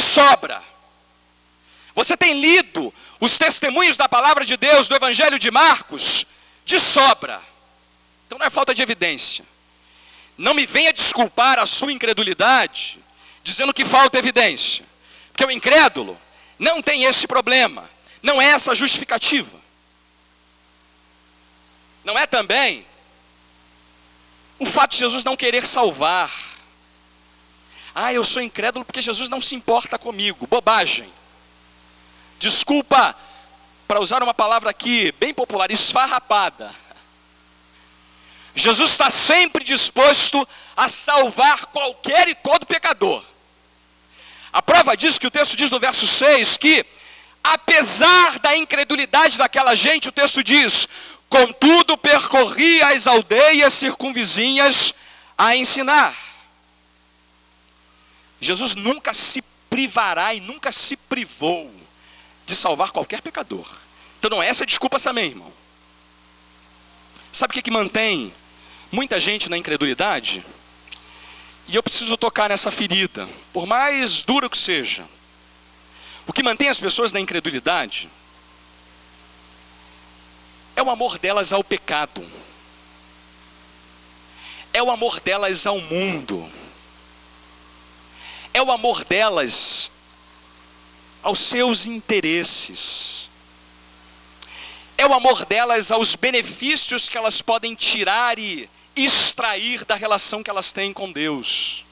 sobra. Você tem lido os testemunhos da palavra de Deus, do Evangelho de Marcos, de sobra. Então não é falta de evidência. Não me venha desculpar a sua incredulidade, dizendo que falta evidência. Porque o incrédulo não tem esse problema, não é essa justificativa. Não é também o fato de Jesus não querer salvar. Eu sou incrédulo porque Jesus não se importa comigo. Bobagem. Desculpa, para usar uma palavra aqui bem popular, esfarrapada. Jesus está sempre disposto a salvar qualquer e todo pecador. A prova disso que o texto diz no verso 6, que apesar da incredulidade daquela gente, o texto diz: contudo percorri as aldeias circunvizinhas a ensinar. Jesus nunca se privará e nunca se privou de salvar qualquer pecador. Então não é essa desculpa também, irmão. Sabe o que mantém muita gente na incredulidade? E eu preciso tocar nessa ferida, por mais dura que seja. O que mantém as pessoas na incredulidade é o amor delas ao pecado. É o amor delas ao mundo. É o amor delas aos seus interesses. É o amor delas aos benefícios que elas podem tirar e extrair da relação que elas têm com Deus.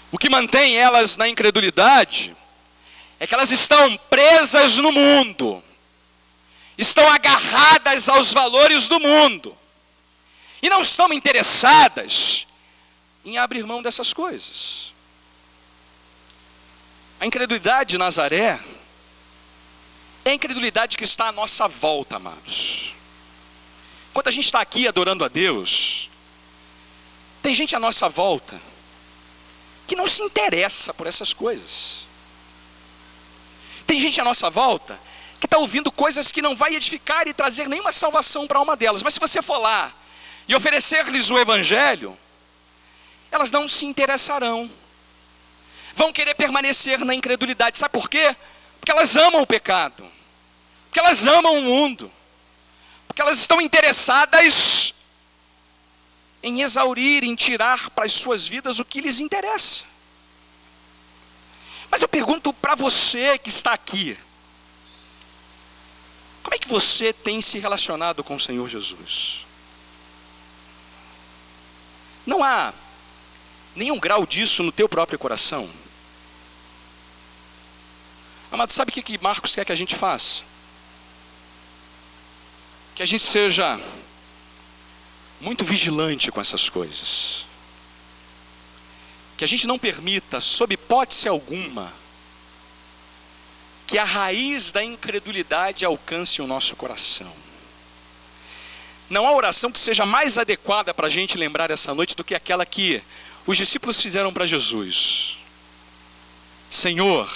O que mantém elas na incredulidade é que elas estão presas no mundo, estão agarradas aos valores do mundo, e não estão interessadas em abrir mão dessas coisas. A incredulidade de Nazaré é a incredulidade que está à nossa volta, amados. Enquanto a gente está aqui adorando a Deus, tem gente à nossa volta que não se interessa por essas coisas. Tem gente à nossa volta que está ouvindo coisas que não vai edificar e trazer nenhuma salvação para a alma delas. Mas se você for lá e oferecer-lhes o Evangelho, elas não se interessarão. Vão querer permanecer na incredulidade. Sabe por quê? Porque elas amam o pecado. Porque elas amam o mundo. Porque elas estão interessadas em exaurir, em tirar para as suas vidas o que lhes interessa. Mas eu pergunto para você que está aqui: como é que você tem se relacionado com o Senhor Jesus? Não há nenhum grau disso no teu próprio coração? Amado, sabe o que Marcos quer que a gente faça? Que a gente seja muito vigilante com essas coisas. Que a gente não permita, sob hipótese alguma, que a raiz da incredulidade alcance o nosso coração. Não há oração que seja mais adequada para a gente lembrar essa noite do que aquela que os discípulos fizeram para Jesus. Senhor,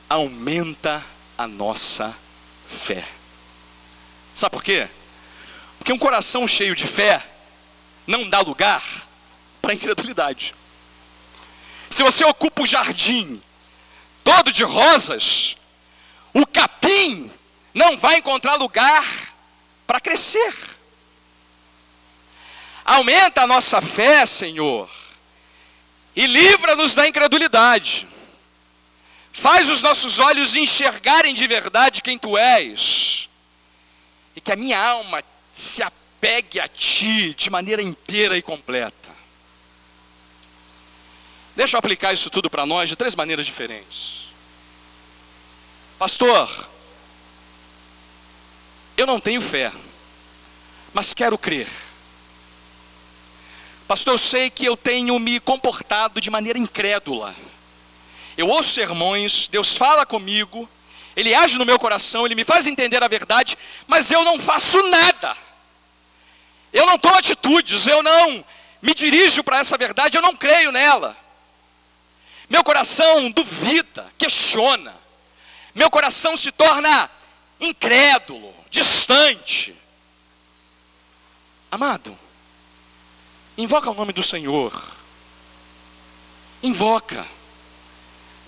aumenta a nossa fé. Sabe por quê? Porque um coração cheio de fé não dá lugar para incredulidade. Se você ocupa o jardim todo de rosas, o capim não vai encontrar lugar para crescer. Aumenta a nossa fé, Senhor, e livra-nos da incredulidade. Faz os nossos olhos enxergarem de verdade quem Tu és, e que a minha alma se apegue a Ti de maneira inteira e completa. Deixa eu aplicar isso tudo para nós de 3 maneiras diferentes. Pastor, eu não tenho fé, mas quero crer. Pastor, eu sei que eu tenho me comportado de maneira incrédula. Eu ouço sermões, Deus fala comigo, Ele age no meu coração, Ele me faz entender a verdade, mas eu não faço nada. Eu não tomo atitudes, eu não me dirijo para essa verdade, eu não creio nela. Meu coração duvida, questiona. Meu coração se torna incrédulo, distante. Amado, invoca o nome do Senhor. Invoca.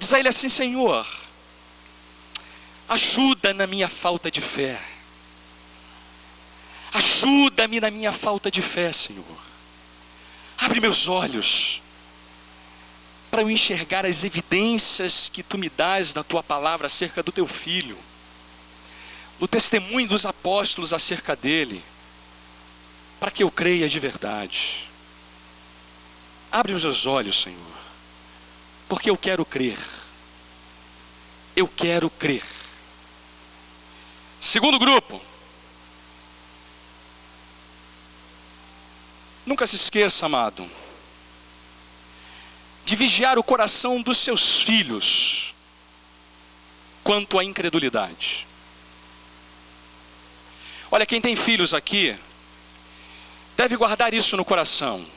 Diz a Ele assim: Senhor, ajuda na minha falta de fé. Ajuda-me na minha falta de fé, Senhor. Abre meus olhos para eu enxergar as evidências que Tu me dás na Tua palavra acerca do Teu Filho, do testemunho dos apóstolos acerca dele, para que eu creia de verdade. Abre os meus olhos, Senhor, porque eu quero crer. Eu quero crer. Segundo grupo. Nunca se esqueça, amado, de vigiar o coração dos seus filhos quanto à incredulidade. Olha, quem tem filhos aqui, deve guardar isso no coração.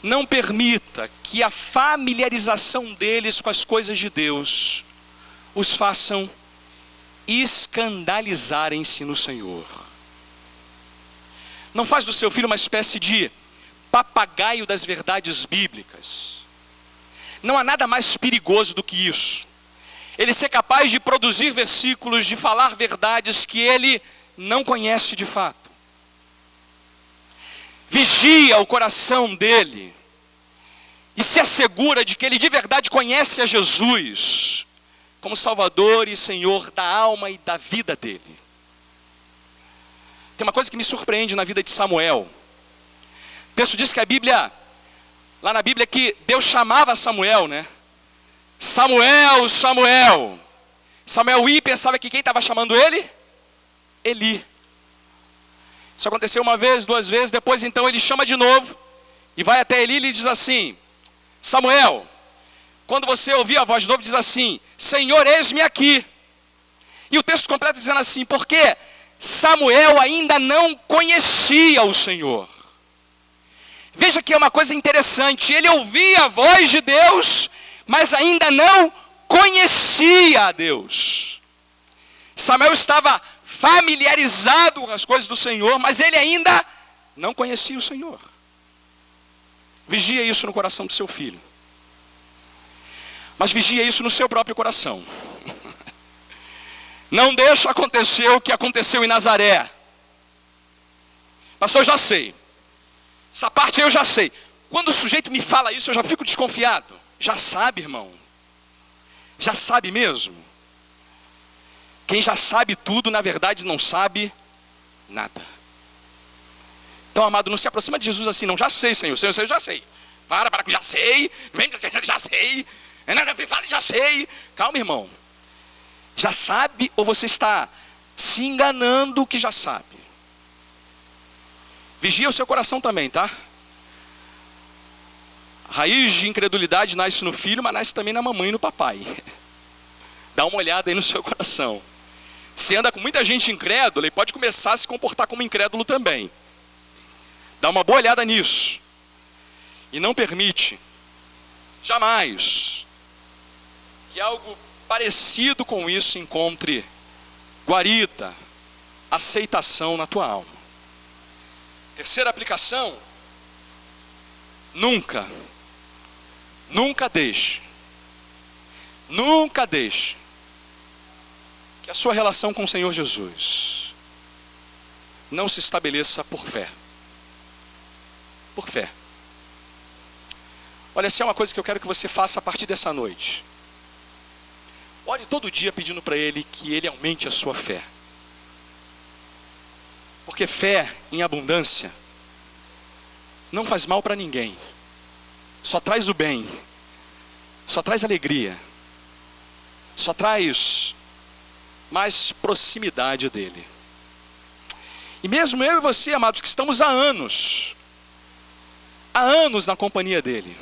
Não permita que a familiarização deles com as coisas de Deus os façam escandalizarem-se no Senhor. Não faz do seu filho uma espécie de papagaio das verdades bíblicas. Não há nada mais perigoso do que isso. Ele ser capaz de produzir versículos, de falar verdades que ele não conhece de fato. Vigia o coração dele e se assegura de que ele de verdade conhece a Jesus como Salvador e Senhor da alma e da vida dele. Tem uma coisa que me surpreende na vida de Samuel. O texto diz que a Bíblia, lá na Bíblia, que Deus chamava Samuel, né? Samuel, Samuel. Samuel ia e pensava que quem estava chamando ele? Eli. Isso aconteceu uma vez, duas vezes, depois então ele chama de novo e vai até Eli e lhe diz assim: Samuel, quando você ouvir a voz de novo, diz assim: Senhor, eis-me aqui. E o texto completo dizendo assim: porque Samuel ainda não conhecia o Senhor. Veja que é uma coisa interessante, ele ouvia a voz de Deus, mas ainda não conhecia a Deus. Samuel estava familiarizado com as coisas do Senhor, mas ele ainda não conhecia o Senhor. Vigia isso no coração do seu filho. Mas vigia isso no seu próprio coração. Não deixa acontecer o que aconteceu em Nazaré. Pastor, eu já sei. Essa parte eu já sei. Quando o sujeito me fala isso, eu já fico desconfiado. Já sabe, irmão. Já sabe mesmo. Quem já sabe tudo, na verdade, não sabe nada. Então, amado, não se aproxima de Jesus assim, não. Já sei, Senhor, eu já sei. Para, já sei. Vem dizer, já sei. Fala, já sei. Calma, irmão. Já sabe ou você está se enganando que já sabe? Vigia o seu coração também, tá? A raiz de incredulidade nasce no filho, mas nasce também na mamãe e no papai. Dá uma olhada aí no seu coração. Se anda com muita gente incrédula, ele pode começar a se comportar como incrédulo também. Dá uma boa olhada nisso. E não permite, jamais, que algo parecido com isso encontre guarida, aceitação na tua alma. Terceira aplicação: nunca deixe que a sua relação com o Senhor Jesus não se estabeleça por fé. Por fé. Olha, essa é uma coisa que eu quero que você faça a partir dessa noite. Ore todo dia pedindo para Ele que Ele aumente a sua fé. Porque fé em abundância não faz mal para ninguém. Só traz o bem. Só traz alegria. Só traz mais proximidade dEle. E mesmo eu e você, amados, que estamos há anos na companhia dEle,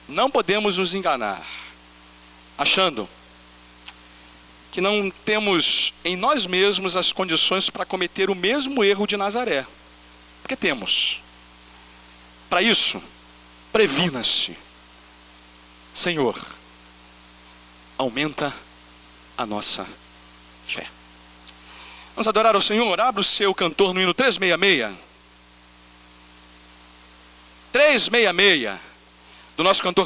não podemos nos enganar achando que não temos em nós mesmos as condições para cometer o mesmo erro de Nazaré. Porque temos. Para isso, previna-se. Senhor, aumenta a nossa fé. Vamos adorar ao Senhor. Abra o seu cantor no hino 366. 366 do nosso cantor